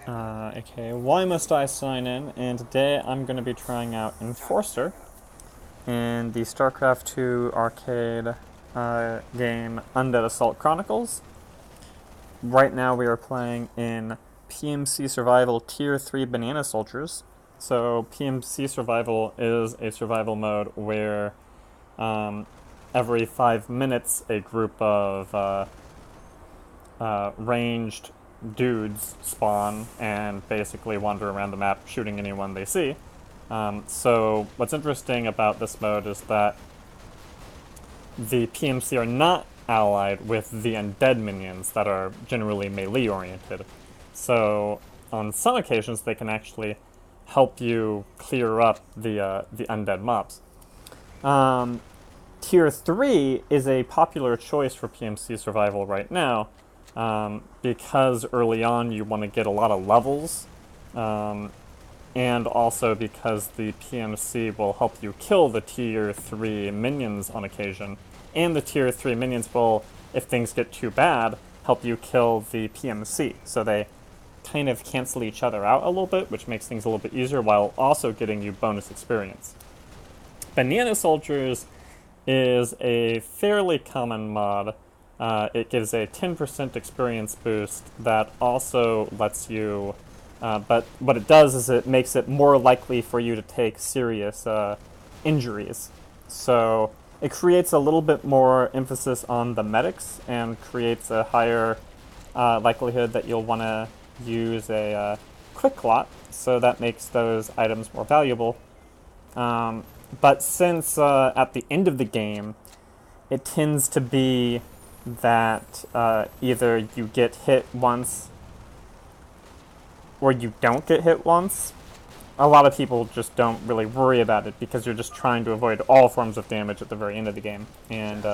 Okay, why must I sign in? And today I'm going to be trying out Enforcer in the StarCraft 2 arcade game Undead Assault Chronicles. Right now we are playing in PMC Survival Tier 3 Banana Soldiers. So PMC Survival is a survival mode where every 5 minutes a group of ranged dudes spawn and basically wander around the map shooting anyone they see. So what's interesting about this mode is that the PMC are not allied with the Undead minions that are generally melee oriented. So on some occasions they can actually help you clear up the Undead mobs. Tier 3 is a popular choice for PMC survival right now, because early on you want to get a lot of levels, and also because the PMC will help you kill the Tier 3 minions on occasion, and the Tier 3 minions will, if things get too bad, help you kill the PMC, so they kind of cancel each other out a little bit, which makes things a little bit easier while also getting you bonus experience. Banana Soldiers is a fairly common mod. It gives a 10% experience boost that also lets you, but what it does is it makes it more likely for you to take serious injuries. So it creates a little bit more emphasis on the medics and creates a higher likelihood that you'll want to use a quick lot, so that makes those items more valuable. But since at the end of the game, it tends to be that either you get hit once or you don't get hit once, a lot of people just don't really worry about it because you're just trying to avoid all forms of damage at the very end of the game. And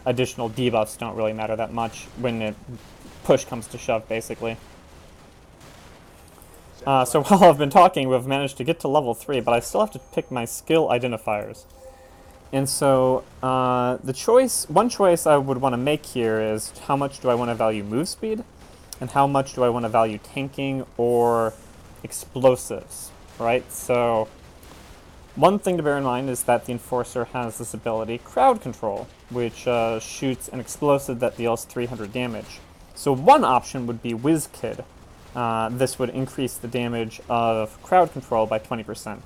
additional debuffs don't really matter that much when push comes to shove, basically. So while I've been talking, we've managed to get to level 3, but I still have to pick my skill identifiers. And so one choice I would want to make here is how much do I want to value move speed, and how much do I want to value tanking or explosives, right? So one thing to bear in mind is that the Enforcer has this ability, Crowd Control, which shoots an explosive that deals 300 damage. So one option would be Whiz Kid. This would increase the damage of crowd control by 20%.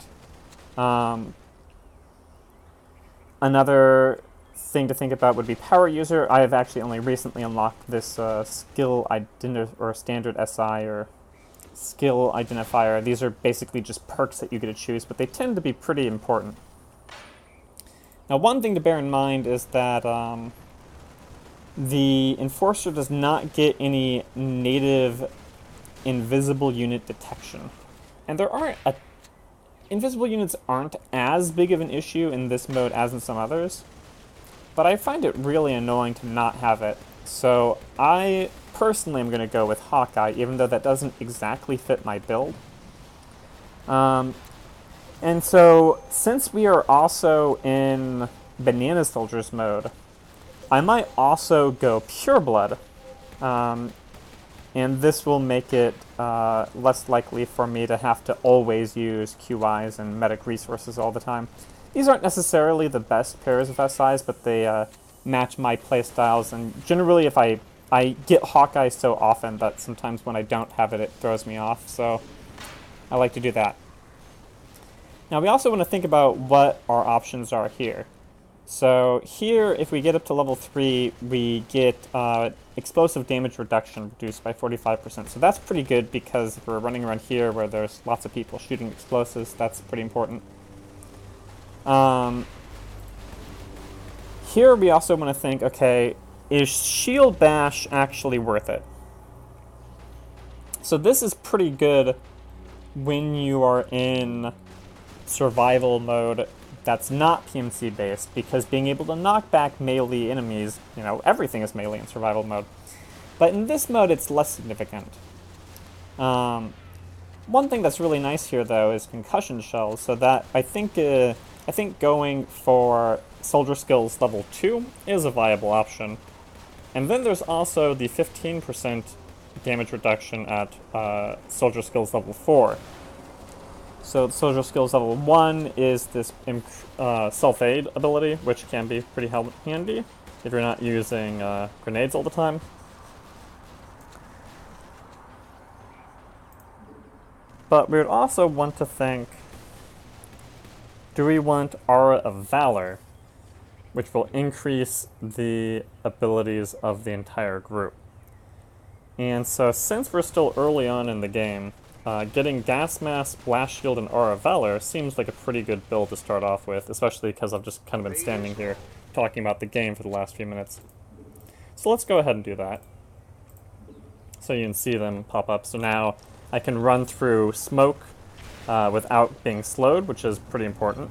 Another thing to think about would be Power User. I have actually only recently unlocked this skill or standard SI or skill identifier. These are basically just perks that you get to choose, but they tend to be pretty important. Now, one thing to bear in mind is that the Enforcer does not get any native invisible unit detection. And invisible units aren't as big of an issue in this mode as in some others, but I find it really annoying to not have it. So I personally am going to go with Hawkeye, even though that doesn't exactly fit my build. And so since we are also in Banana Soldiers mode, I might also go Pureblood. And this will make it less likely for me to have to always use QIs and medic resources all the time. These aren't necessarily the best pairs of SIs, but they match my playstyles, and generally if I get Hawkeye so often that sometimes when I don't have it, it throws me off, so I like to do that. Now we also want to think about what our options are here. So here, if we get up to level 3, we get explosive damage reduction reduced by 45%. So that's pretty good because if we're running around here where there's lots of people shooting explosives, that's pretty important. Here we also want to think, okay, is Shield Bash actually worth it? So this is pretty good when you are in survival mode that's not PMC based, because being able to knock back melee enemies, everything is melee in survival mode. But in this mode, it's less significant. One thing that's really nice here, though, is concussion shells, so that I think going for soldier skills level 2 is a viable option. And then there's also the 15% damage reduction at soldier skills level 4. So soldier skills level 1 is this self-aid ability, which can be pretty handy if you're not using grenades all the time. But we would also want to think, do we want Aura of Valor, which will increase the abilities of the entire group? And so since we're still early on in the game, getting Gas Mask, Blast Shield, and Aura of Valor seems like a pretty good build to start off with, especially because I've just kind of been standing here talking about the game for the last few minutes. So let's go ahead and do that, so you can see them pop up. So now I can run through smoke without being slowed, which is pretty important.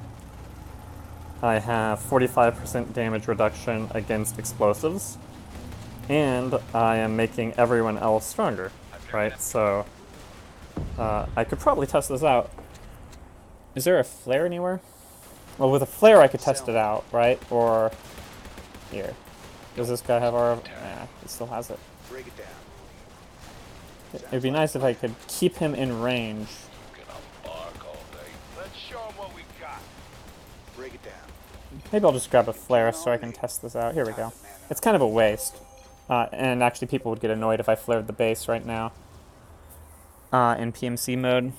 I have 45% damage reduction against explosives, and I am making everyone else stronger, right? So I could probably test this out. Is there a flare anywhere? Well, with a flare I could test it out, right? Or here. Does this guy have our... Nah, he still has it. Break it down. It'd be nice if I could keep him in range. Let's show him what we got. Break it down. Maybe I'll just grab a flare so I can test this out. Here we go. It's kind of a waste. And actually people would get annoyed if I flared the base right now. In PMC mode.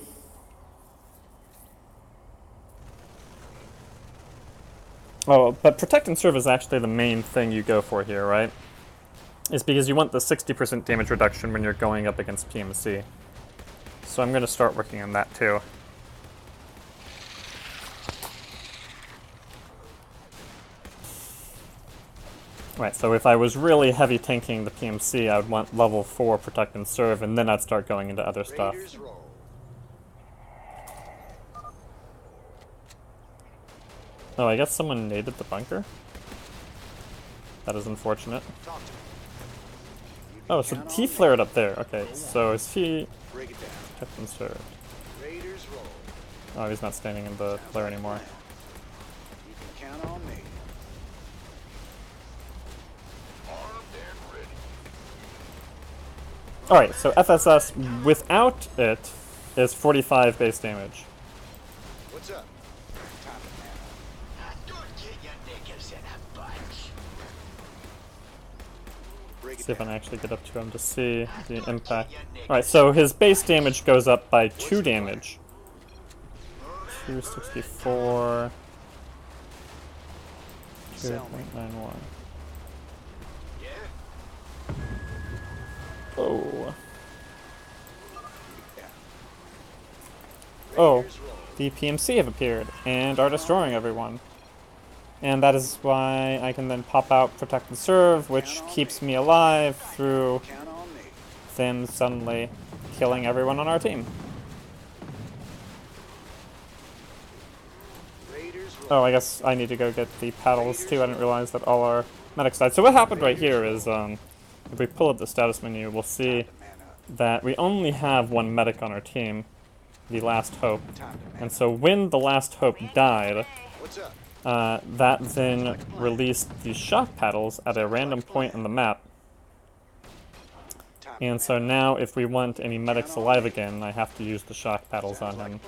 Oh, but Protect and Serve is actually the main thing you go for here, right? It's because you want the 60% damage reduction when you're going up against PMC. So I'm going to start working on that too. Right, so if I was really heavy tanking the PMC, I would want level 4 Protect and Serve, and then I'd start going into other stuff. Oh, I guess someone naded the bunker? That is unfortunate. Oh, so he flared up there. Okay, so is he... Protect and Serve. Oh, he's not standing in the flare anymore. Alright, so FSS without it is 45 base damage. What's up? See if I can actually get up to him to see the impact. Alright, so his base damage goes up by 2 damage. 264. 2.91. Oh. Oh, the PMC have appeared and are destroying everyone. And that is why I can then pop out Protect and Serve, which keeps me alive through them suddenly killing everyone on our team. Oh, I guess I need to go get the paddles too. I didn't realize that all our medics died. So what happened right here is, if we pull up the status menu, we'll see that we only have 1 medic on our team, the Last Hope. And so when the Last Hope died, that then released the shock paddles at a random point on the map. And so now if we want any medics alive again, I have to use the shock paddles on him.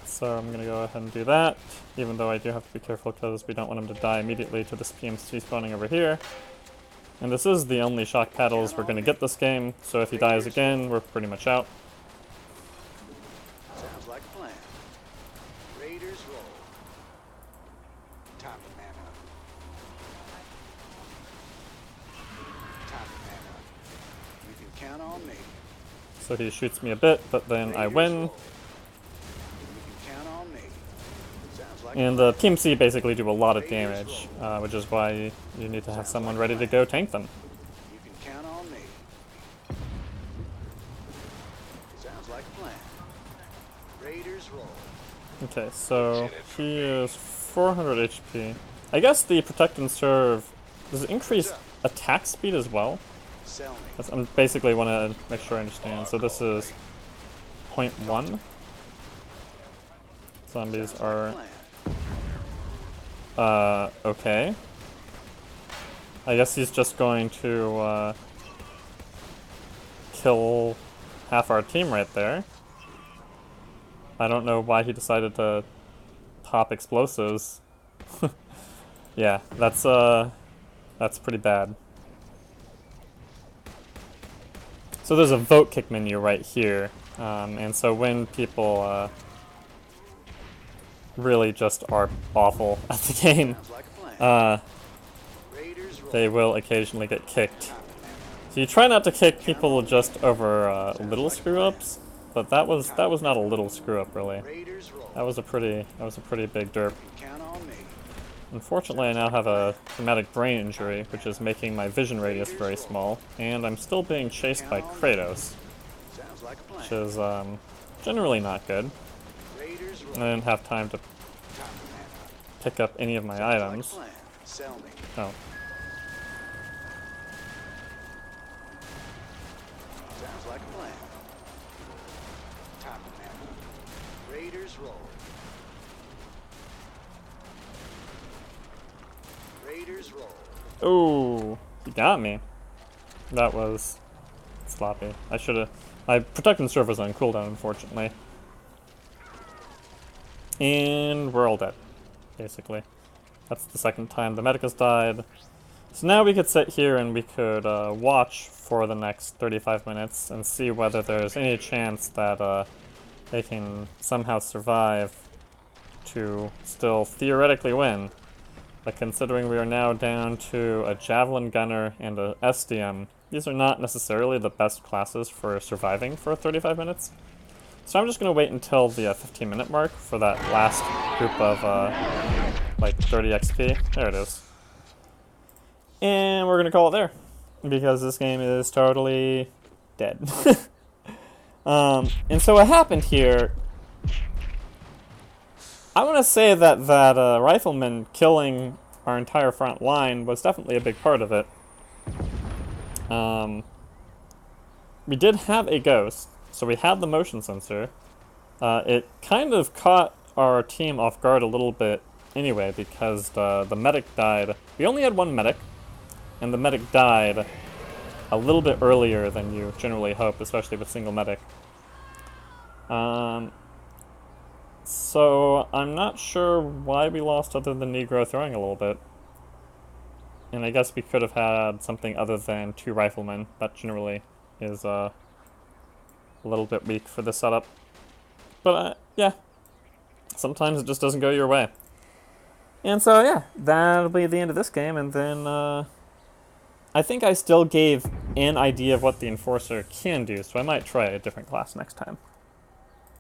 So I'm going to go ahead and do that, even though I do have to be careful because we don't want him to die immediately to this PMC spawning over here. And this is the only shock paddles we're going to get this game, so if he dies again, we're pretty much out. Sounds like a plan. Raiders roll. Time to man up. Time to man up. You can count on me. So he shoots me a bit, but then I win. And the PMC basically do a lot of damage, which is why you need to have someone ready to go tank them. You can count on me. Sounds like a plan. Raiders roll. Okay, so he is 400 HP. I guess the Protect and Serve, does it increase attack speed as well? I basically want to make sure I understand. So this is 0.1. Zombies are... okay. I guess he's just going to kill half our team right there. I don't know why he decided to pop explosives. Yeah, that's pretty bad. So there's a vote kick menu right here, and so when people really just are awful at the game, Sounds like a plan. Raiders roll. they will occasionally get kicked. So you try not to kick people just over little screw-ups, but that was not a little screw-up really. Raiders roll. That was a pretty big derp. Count on me. Unfortunately, I now have a traumatic brain injury, which is making my vision radius very small, and I'm still being chased by Kratos, Sounds like a plan. which is generally not good. Raiders roll. I didn't have time to Top man. pick up any of my Sounds items. like a plan. Sell me. Oh, Sounds like a plan. Top man. Raiders roll. Raiders roll. ooh, he got me. That was sloppy. I should have. I protect and serve was on cooldown, unfortunately. And we're all dead, basically. That's the second time the medic has died. So now we could sit here and we could watch for the next 35 minutes and see whether there's any chance that they can somehow survive to still theoretically win. But considering we are now down to a javelin gunner and a SDM, these are not necessarily the best classes for surviving for 35 minutes. So I'm just going to wait until the 15-minute mark for that last group of like 30 XP. There it is. And we're going to call it there, because this game is totally dead. And so what happened here, I want to say that rifleman killing our entire front line was definitely a big part of it. We did have a ghost, so we had the motion sensor. It kind of caught our team off guard a little bit anyway, because the medic died. We only had one medic, and the medic died a little bit earlier than you generally hope, especially with single medic. So I'm not sure why we lost other than Negro throwing a little bit. And I guess we could have had something other than 2 riflemen. That generally is a little bit weak for this setup. But yeah, sometimes it just doesn't go your way. And so yeah, that'll be the end of this game, and then I think I still gave an idea of what the Enforcer can do, so I might try a different class next time.